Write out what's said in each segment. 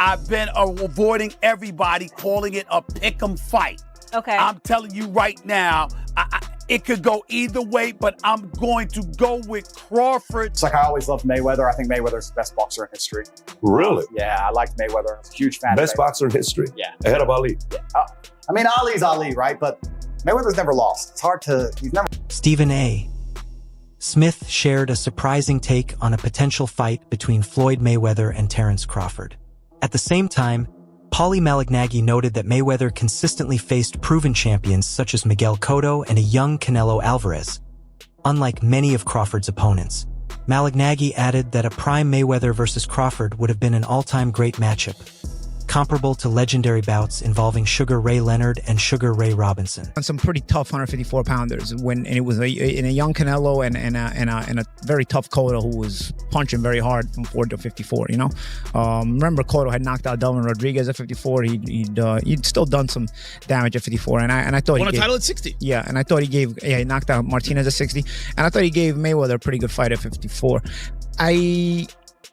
I've been avoiding everybody calling it a pick'em fight. Okay. I'm telling you right now, it could go either way, but I'm going to go with Crawford. It's like I always loved Mayweather. I think Mayweather's the best boxer in history. Really? Yeah, I liked Mayweather. I was a huge fan Best of Mayweather. boxer in history? Yeah. Ahead of Ali? Yeah. I mean, Ali's Ali, right? But Mayweather's never lost. It's hard to, he's never... Stephen A. Smith shared a surprising take on a potential fight between Floyd Mayweather and Terence Crawford. At the same time, Paulie Malignaggi noted that Mayweather consistently faced proven champions such as Miguel Cotto and a young Canelo Alvarez. Unlike many of Crawford's opponents, Malignaggi added that a prime Mayweather versus Crawford would have been an all-time great matchup, comparable to legendary bouts involving Sugar Ray Leonard and Sugar Ray Robinson. On some pretty tough 154-pounders, and it was in a young Canelo and a very tough Cotto who was punching very hard from 40 to 54. You know, remember Cotto had knocked out Delvin Rodriguez at 54. He'd still done some damage at 54, and I thought won a title at 60. Yeah, and I thought he knocked out Martinez at 60, and I thought he gave Mayweather a pretty good fight at 54.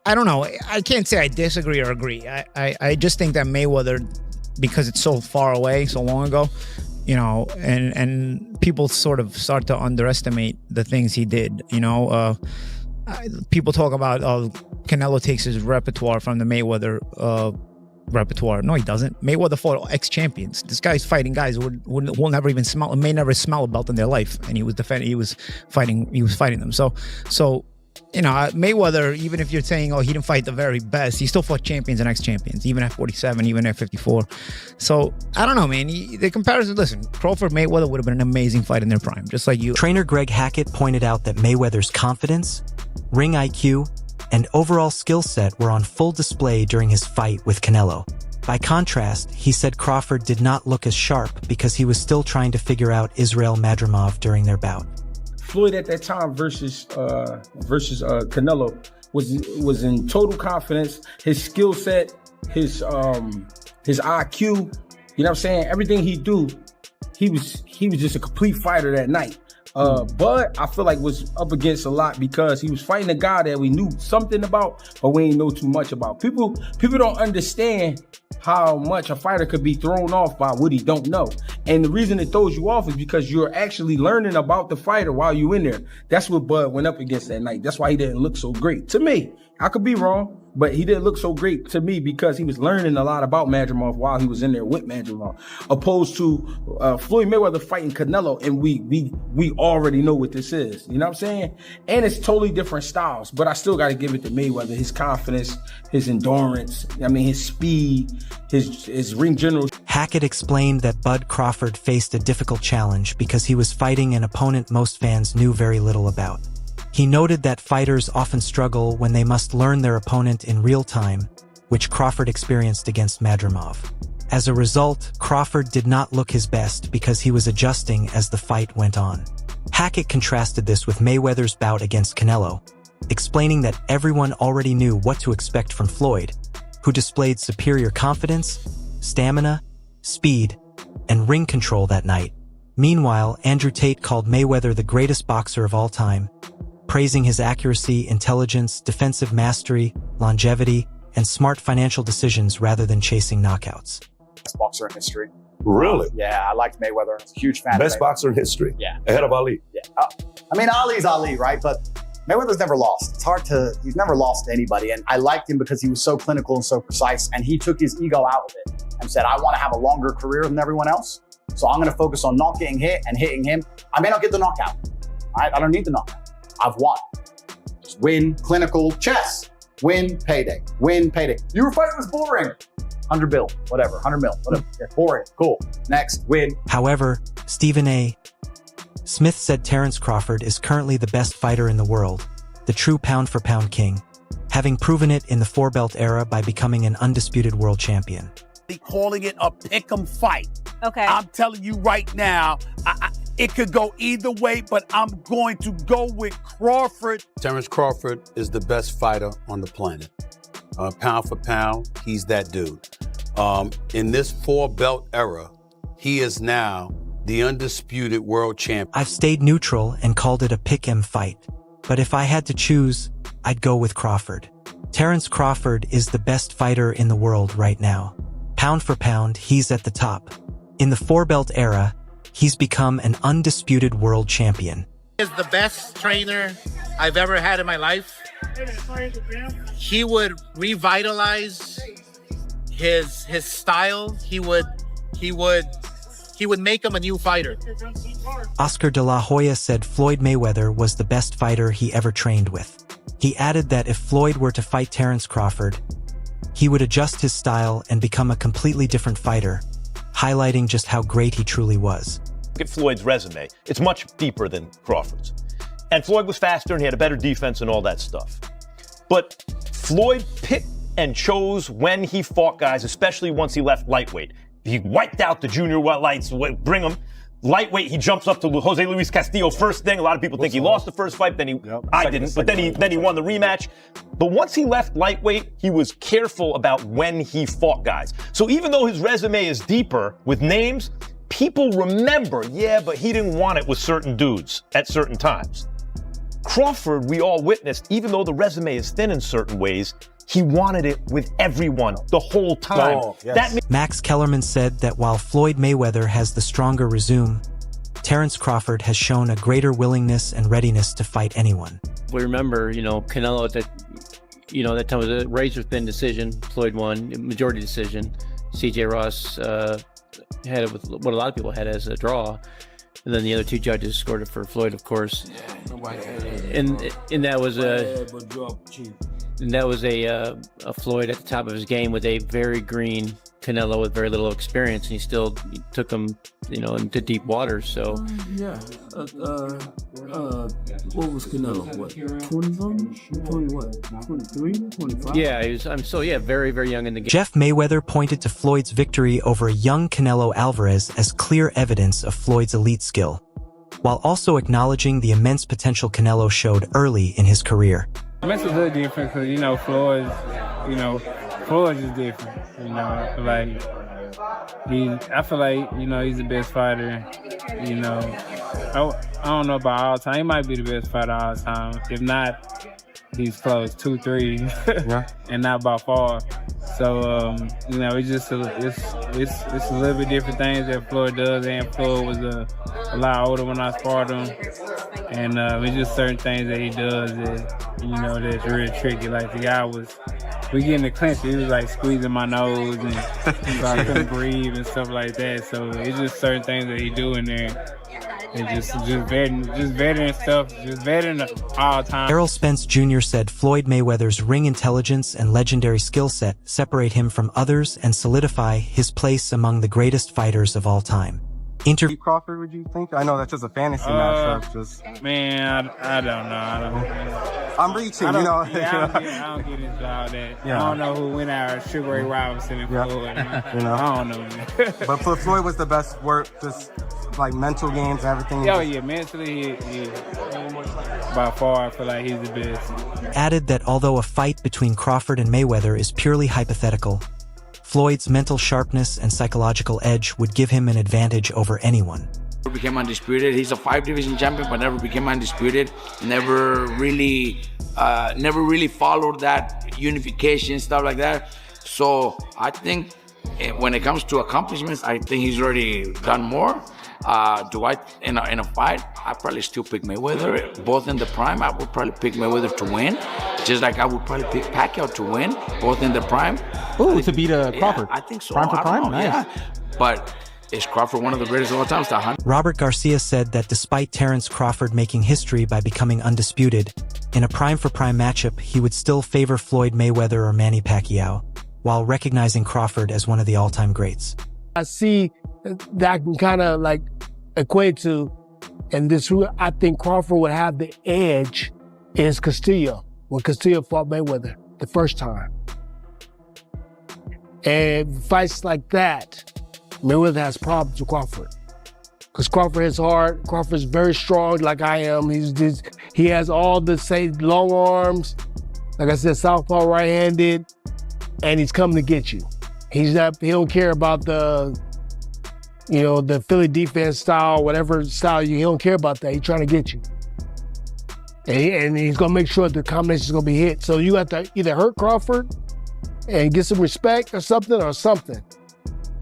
I don't know. I can't say I disagree or agree. I just think that Mayweather, because it's so far away, so long ago, you know, and people sort of start to underestimate the things he did. You know, people talk about Canelo takes his repertoire from the Mayweather repertoire. No, he doesn't. Mayweather fought ex-champions. This guy's fighting guys who will never even smell, may never smell a belt in their life, and he was fighting them. So. You know, Mayweather, even if you're saying, oh, he didn't fight the very best, he still fought champions and ex-champions, even at 47, even at 54. So, I don't know, man. The comparison, listen, Crawford-Mayweather would have been an amazing fight in their prime, just like you. Trainer Greg Hackett pointed out that Mayweather's confidence, ring IQ, and overall skill set were on full display during his fight with Canelo. By contrast, he said Crawford did not look as sharp because he was still trying to figure out Israel Madrimov during their bout. Floyd at that time versus Canelo was in total confidence. His skill set, his IQ, you know what I'm saying? Everything he do, he was just a complete fighter that night. But I feel like was up against a lot because he was fighting a guy that we knew something about, but we ain't know too much about. People don't understand how much a fighter could be thrown off by what he don't know. And the reason it throws you off is because you're actually learning about the fighter while you're in there. That's what Bud went up against that night. That's why he didn't look so great. To me, I could be wrong, but he didn't look so great to me because he was learning a lot about Madrimov while he was in there with Madrimov, opposed to Floyd Mayweather fighting Canelo, and we already know what this is. You know what I'm saying? And it's totally different styles, but I still got to give it to Mayweather. His confidence, his endurance, his speed, his ring general. Hackett explained that Bud Crawford faced a difficult challenge because he was fighting an opponent most fans knew very little about. He noted that fighters often struggle when they must learn their opponent in real time, which Crawford experienced against Madrimov. As a result, Crawford did not look his best because he was adjusting as the fight went on. Hackett contrasted this with Mayweather's bout against Canelo, explaining that everyone already knew what to expect from Floyd, who displayed superior confidence, stamina, speed, and ring control that night. Meanwhile, Andrew Tate called Mayweather the greatest boxer of all time, praising his accuracy, intelligence, defensive mastery, longevity, and smart financial decisions rather than chasing knockouts. Best boxer in history. Really? Yeah, I liked Mayweather. I was a huge fan Best of Mayweather. boxer in history? Yeah. Ahead of Ali? Yeah. I mean, Ali's Ali, right? But Mayweather's never lost. It's hard to, he's never lost to anybody. And I liked him because he was so clinical and so precise. And he took his ego out of it and said, I want to have a longer career than everyone else. So I'm going to focus on not getting hit and hitting him. I may not get the knockout. I don't need the knockout. I've won. Just win, clinical, chess. Win, payday. Win, payday. Your fight was boring. 100 bill, whatever, 100 mil, whatever. Yeah, boring, cool. Next, win. However, Stephen A. Smith said Terence Crawford is currently the best fighter in the world, the true pound-for-pound king, having proven it in the four-belt era by becoming an undisputed world champion. Calling it a pick'em fight. Okay. I'm telling you right now, it could go either way, but I'm going to go with Crawford. Terence Crawford is the best fighter on the planet. Pound for pound, he's that dude. In this four-belt era, he is now the undisputed world champion. I've stayed neutral and called it a pick-em fight, but if I had to choose, I'd go with Crawford. Terence Crawford is the best fighter in the world right now. Pound for pound, he's at the top. In the four-belt era, he's become an undisputed world champion. He is the best trainer I've ever had in my life. He would revitalize his style. He would make him a new fighter. Oscar de la Hoya said Floyd Mayweather was the best fighter he ever trained with. He added that if Floyd were to fight Terence Crawford, he would adjust his style and become a completely different fighter, highlighting just how great he truly was. Look at Floyd's resume. It's much deeper than Crawford's. And Floyd was faster and he had a better defense and all that stuff. But Floyd picked and chose when he fought guys, especially once he left lightweight. He wiped out the junior lights, bring him. Lightweight, he jumps up to Jose Luis Castillo first thing. A lot of people think he lost the first fight, I didn't, but then he won the rematch. But once he left lightweight, he was careful about when he fought guys. So even though his resume is deeper with names, people remember, but he didn't want it with certain dudes at certain times. Crawford, we all witnessed, even though the resume is thin in certain ways, he wanted it with everyone the whole time. Max Kellerman said that while Floyd Mayweather has the stronger resume, Terence Crawford has shown a greater willingness and readiness to fight anyone. We remember, Canelo at that time was a razor-thin decision. Floyd won, majority decision. C.J. Ross had it with what a lot of people had as a draw. And then the other two judges scored it for Floyd, of course. And that was a Floyd at the top of his game with a very green Canelo with very little experience, and he took him, into deep waters. So what was Canelo? What, 20-something? 20 what? 23, 25? Yeah, he was. Very, very young in the game. Jeff Mayweather pointed to Floyd's victory over a young Canelo Alvarez as clear evidence of Floyd's elite skill, while also acknowledging the immense potential Canelo showed early in his career. It's a little different because, Floyd's just different. I feel like, he's the best fighter. I don't know about all time. He might be the best fighter all time. If not, he's close, 2-3, and not by far. So, it's just it's a little bit different things that Floyd does. And Floyd was a lot older when I sparred him. And it's just certain things that he does that, that's really tricky. Like the guy we get in the clinch, he was like squeezing my nose and so I couldn't breathe and stuff like that. So it's just certain things that he do in there. It's just veteran stuff, just veteran all time. Errol Spence Jr. said Floyd Mayweather's ring intelligence and legendary skill set separate him from others and solidify his place among the greatest fighters of all time. Crawford, would you think? I know that's just a fantasy matchup. Man, I don't know. I'm reaching, I don't get into all that. Yeah. I don't know who went out, Sugar Ray Robinson and Floyd. I don't know. But Floyd was the best work, just like mental games, everything. Mentally, he by far, I feel like he's the best. Added that although a fight between Crawford and Mayweather is purely hypothetical, Floyd's mental sharpness and psychological edge would give him an advantage over anyone. Became undisputed. He's a 5-division champion, but never became undisputed. Never really followed that unification, stuff like that. So I think when it comes to accomplishments, I think he's already done more. In a fight, I probably still pick Mayweather. Both in the prime, I would probably pick Mayweather to win. Just like I would probably pick Pacquiao to win, both in the prime. Ooh, to beat Crawford. I think so. Prime for prime? Nice. Yeah. But is Crawford one of the greatest of all time? Robert Garcia said that despite Terence Crawford making history by becoming undisputed, in a prime-for-prime matchup, he would still favor Floyd Mayweather or Manny Pacquiao, while recognizing Crawford as one of the all-time greats. I see that I can kind of like equate to, and this I think Crawford would have the edge is Castillo, when Castillo fought Mayweather the first time. And fights like that, Mayweather has problems with Crawford. Because Crawford hits hard, Crawford's very strong like I am. He has all the same long arms, like I said, southpaw right-handed, and he's coming to get you. He don't care about the Philly defense style, whatever style he don't care about that. He's trying to get you. And he's going to make sure the combination is going to be hit. So you have to either hurt Crawford and get some respect or something.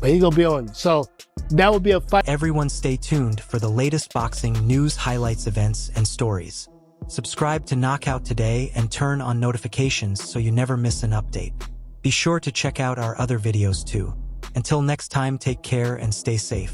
But he's going to be on you. So that would be a fight. Everyone stay tuned for the latest boxing news, highlights, events, and stories. Subscribe to Knockout today and turn on notifications so you never miss an update. Be sure to check out our other videos too. Until next time, take care and stay safe.